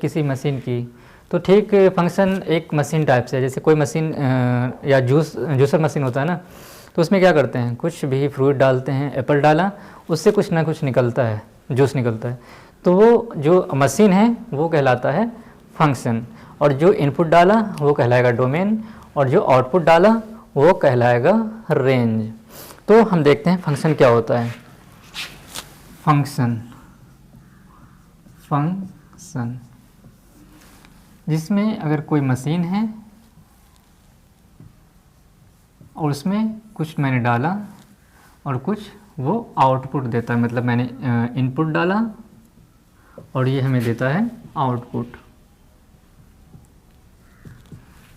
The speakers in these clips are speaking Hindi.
किसी मशीन की, तो ठीक फंक्शन एक मशीन टाइप से है। जैसे कोई मशीन या जूसर मशीन होता है ना, तो उसमें क्या करते हैं, कुछ भी फ्रूट डालते हैं, एप्पल डाला, उससे कुछ ना कुछ निकलता है, जूस निकलता है। तो वो जो मशीन है वो कहलाता है फंक्शन, और जो इनपुट डाला वो कहलाएगा डोमेन, और जो आउटपुट डाला वो कहलाएगा रेंज। तो हम देखते हैं फंक्शन क्या होता है। फंक्शन जिसमें अगर कोई मशीन है और उसमें कुछ मैंने डाला और कुछ वो आउटपुट देता है, मतलब मैंने इनपुट डाला और ये हमें देता है आउटपुट।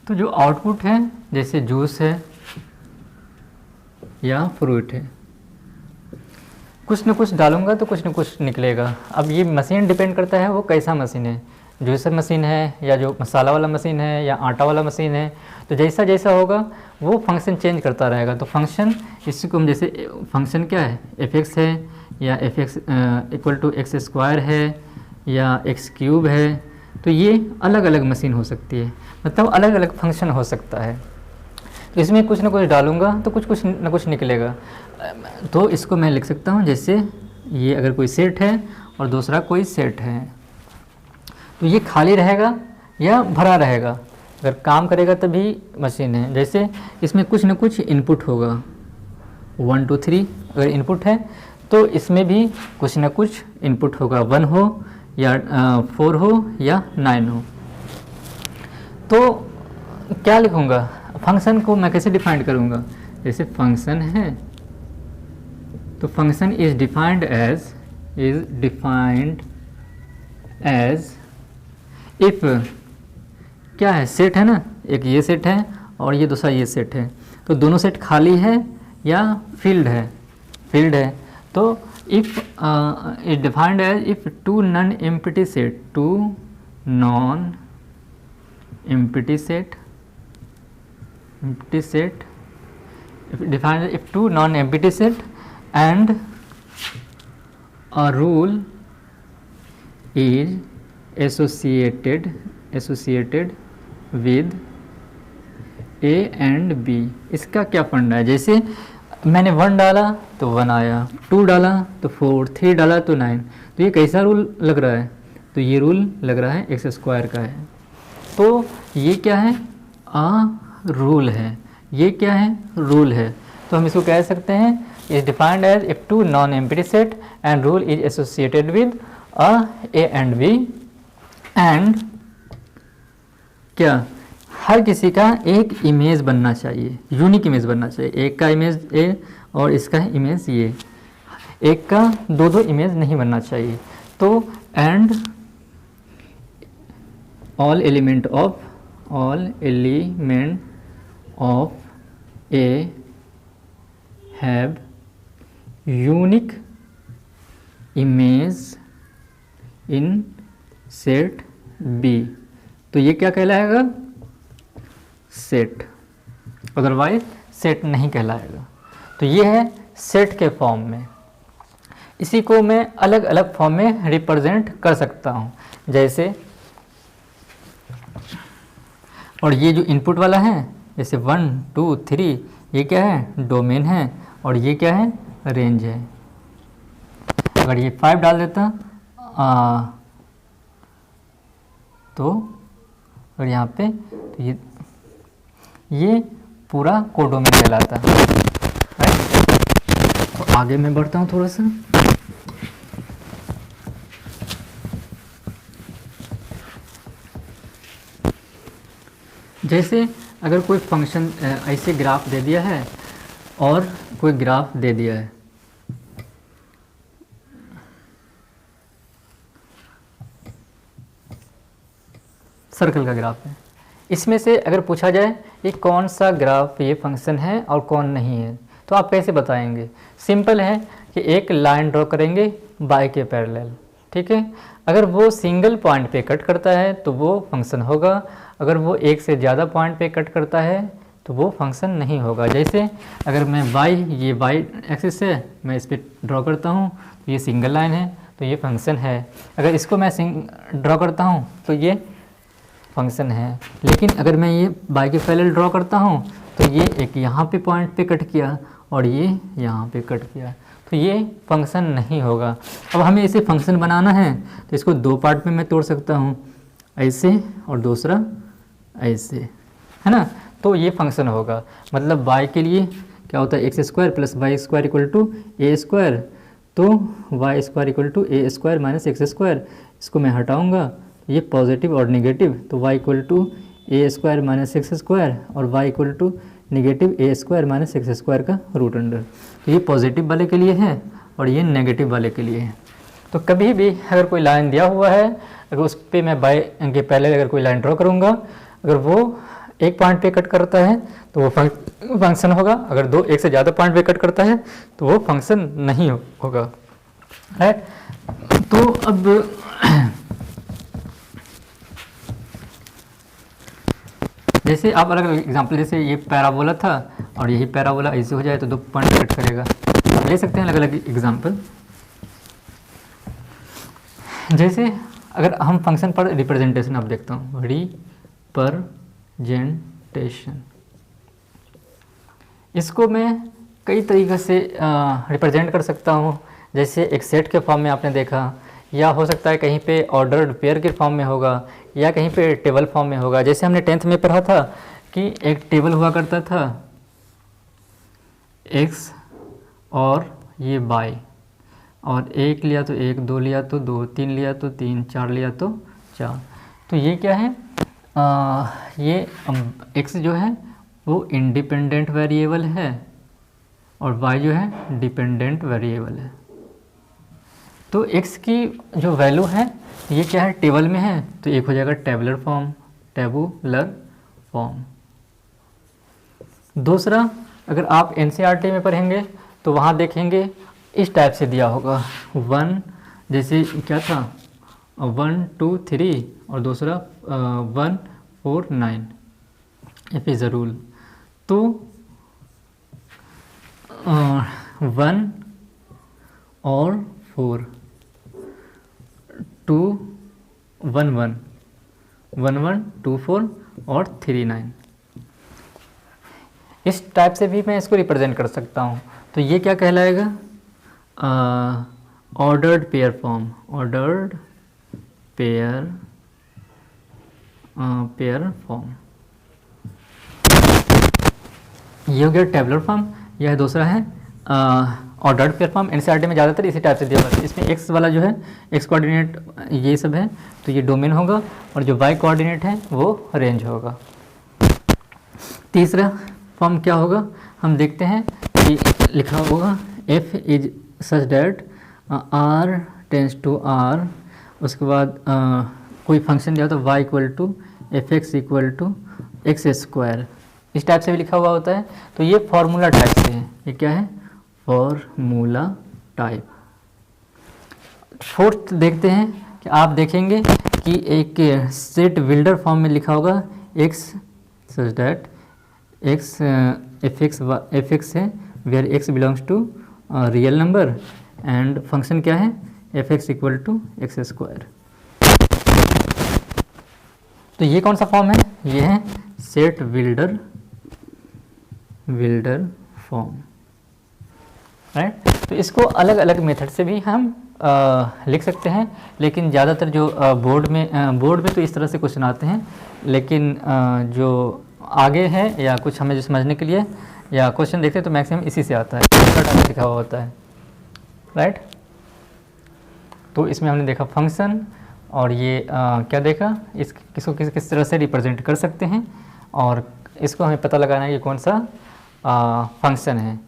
तो जो आउटपुट है, जैसे जूस है या फ्रूट है, कुछ न कुछ डालूंगा तो कुछ न कुछ निकलेगा। अब ये मशीन डिपेंड करता है वो कैसा मशीन है, जूसर मशीन है या जो मसाला वाला मशीन है या आटा वाला मशीन है। तो जैसा जैसा होगा वो फंक्शन चेंज करता रहेगा। तो फंक्शन, इसको हम जैसे फंक्शन क्या है, f(x) है या f(x) इक्वल टू x² है या x³ है, तो ये अलग अलग मशीन हो सकती है, मतलब अलग अलग फंक्शन हो सकता है। तो इसमें कुछ ना कुछ डालूंगा तो कुछ ना कुछ निकलेगा। तो इसको मैं लिख सकता हूँ, जैसे ये अगर कोई सेट है और दूसरा कोई सेट है, तो ये खाली रहेगा या भरा रहेगा, अगर काम करेगा तभी मशीन है। जैसे इसमें कुछ न कुछ इनपुट होगा, 1 2 3 अगर इनपुट है तो इसमें भी कुछ न कुछ इनपुट होगा, 1 हो या 4 हो या 9 हो। तो क्या लिखूँगा, फंक्शन को मैं कैसे डिफाइन करूँगा, जैसे फंक्शन है तो function is defined as f क्या है, सेट है ना, एक ये सेट है और ये दूसरा ये सेट है, तो दोनों सेट खाली है या फील्ड है, फील्ड है। तो f is defined as f two non empty set, two non empty set, defined if two non-empty set and a rule is associated with A and B। इसका क्या फंडा है, जैसे मैंने 1 डाला तो 1 आया, 2 डाला तो 4, 3 डाला तो 9। तो ये कैसा रूल लग रहा है, तो ये रूल लग रहा है x² का है। तो ये क्या है, रूल है, ये क्या है, रूल है। तो हम इसको कह सकते हैं is defined as f two non empty set and rule is associated with A and B, and क्या, हर किसी का एक इमेज बनना चाहिए, यूनिक इमेज बनना चाहिए। एक का इमेज A और इसका इमेज ये, एक का दो इमेज नहीं बनना चाहिए। तो and all element of A have unique image in set B। तो ये क्या कहलाएगा, सेट, अदरवाइज सेट नहीं कहलाएगा। तो ये है सेट के फॉर्म में। इसी को मैं अलग अलग फॉर्म में रिप्रेजेंट कर सकता हूँ, जैसे, और ये जो इनपुट वाला है, जैसे 1 2 3, ये क्या है, डोमेन है, और ये क्या है, रेंज है। अगर ये 5 डाल देता तो, और यहाँ पे तो ये पूरा कोडोमेन कहलाता है। तो आगे मैं बढ़ता हूँ थोड़ा सा। जैसे अगर कोई फंक्शन ऐसे ग्राफ दे दिया है और कोई ग्राफ दे दिया है, सर्कल का ग्राफ है, इसमें से अगर पूछा जाए ये कौन सा ग्राफ ये फंक्शन है और कौन नहीं है, तो आप कैसे बताएंगे। सिंपल है कि एक लाइन ड्रॉ करेंगे बाय के पैरेलल, ठीक है। अगर वो सिंगल पॉइंट पे कट करता है तो वो फंक्शन होगा, अगर वो एक से ज़्यादा पॉइंट पे कट करता है तो वो फंक्शन नहीं होगा। जैसे अगर मैं ये वाई एक्सिस है, मैं इस पर ड्रॉ करता हूँ, तो ये सिंगल लाइन है, तो ये फंक्शन है। अगर इसको मैं ड्रॉ करता हूँ तो ये फंक्शन है। लेकिन अगर मैं ये बाइकेफेरल ड्रॉ करता हूँ तो ये एक यहाँ पे पॉइंट पे कट किया और ये यहाँ पे कट किया, तो ये फंक्शन नहीं होगा। अब हमें इसे फंक्शन बनाना है तो इसको दो पार्ट में मैं तोड़ सकता हूँ, ऐसे और दूसरा ऐसे, है ना। तो ये फंक्शन होगा। मतलब y के लिए क्या होता है, x square plus y square equal to a square, तो y square equal to a square minus x square. इसको मैं हटाऊँगा, ये पॉजिटिव और निगेटिव, तो y equal to a square minus x square और y equal to negative a square minus x square का रूट अंडर। तो ये पॉजिटिव वाले के लिए है और ये नेगेटिव वाले के लिए है। तो कभी भी अगर कोई लाइन दिया हुआ है, अगर उस पर मैं बाय के पहले अगर कोई लाइन ड्रॉ करूँगा, अगर वो एक पॉइंट पे कट करता है तो वो फंक्शन होगा। अगर दो एक से ज़्यादा पॉइंट पे कट करता है तो वो फंक्शन नहीं होगा, राइट। तो अब जैसे आप अलग अलग एग्जांपल, जैसे ये पैराबोला था और यही पैराबोला ऐसे हो जाए तो दो पॉइंट कट करेगा। आप ले सकते हैं अलग अलग एग्जांपल। जैसे अगर हम फंक्शन पर रिप्रेजेंटेशन आप देखता हूँ, रिप्रेजेंटेशन, इसको मैं कई तरीक़े से रिप्रेजेंट कर सकता हूँ। जैसे एक सेट के फॉर्म में आपने देखा, या हो सकता है कहीं पे ऑर्डर्ड पेयर के फॉर्म में होगा, या कहीं पे टेबल फॉर्म में होगा। जैसे हमने 10th में पढ़ा था कि एक टेबल हुआ करता था x और ये y, और एक लिया तो एक, दो लिया तो दो, तीन लिया तो तीन, चार लिया तो चार। तो ये क्या है, ये x जो है वो इंडिपेंडेंट वेरिएबल है और y जो है डिपेंडेंट वेरिएबल है। तो x की जो वैल्यू है ये क्या है, टेबल में है, तो एक हो जाएगा टेबुलर फॉर्म। दूसरा, अगर आप NCERT में पढ़ेंगे तो वहाँ देखेंगे इस टाइप से दिया होगा, 1 जैसे क्या था 1 2 3 और दूसरा 1 4 9, इफ इज़ अ रूल। तो 1 और 4, 2 1 1 1 1 2 4 और 3 9, इस टाइप से भी मैं इसको रिप्रेजेंट कर सकता हूँ। तो ये क्या कहलाएगा, ordered pair form, ordered pair form. ये हो गया टेबुलर फॉर्म। यह दूसरा है ऑर्डर्ड पेयर फॉर्म। NCERT में ज़्यादातर इसी टाइप से दिया हुआ है। इसमें x वाला जो है, x कोऑर्डिनेट ये सब है, तो ये डोमेन होगा, और जो y कोऑर्डिनेट है वो रेंज होगा। तीसरा फॉर्म क्या होगा, हम देखते हैं कि लिखा होगा f is such that r tends to r, उसके बाद कोई फंक्शन दिया तो y equal to fx equal to x square, इस टाइप से भी लिखा हुआ होता है। तो ये फॉर्मूला टाइप से है। ये क्या है, फॉर्मूला टाइप। फोर्थ देखते हैं कि आप देखेंगे कि एक सेट बिल्डर फॉर्म में लिखा होगा x such that x fx है, where x belongs to real number, and function क्या है fx equal to x square. तो ये कौन सा फॉर्म है, ये है सेट बिल्डर फॉर्म, राइट। तो इसको अलग अलग मेथड से भी हम लिख सकते हैं, लेकिन ज़्यादातर जो बोर्ड में तो इस तरह से क्वेश्चन आते हैं, लेकिन जो आगे है या कुछ हमें जो समझने के लिए या क्वेश्चन देखते हैं तो मैक्सिमम इसी से आता है, लिखा हुआ होता है, राइट। तो इसमें हमने देखा फंक्शन, और ये क्या देखा, इसको किस तरह से रिप्रेजेंट कर सकते हैं, और इसको हमें पता लगाना है कि कौन सा फंक्शन है।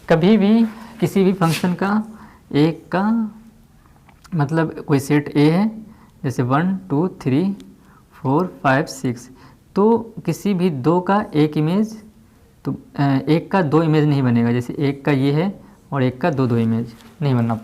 कभी भी किसी भी फंक्शन का एक का मतलब कोई सेट A है, जैसे 1 2 3 4 5 6, तो किसी भी दो का एक इमेज, तो एक का दो इमेज नहीं बनेगा। जैसे एक का ये है और एक का दो इमेज नहीं बनना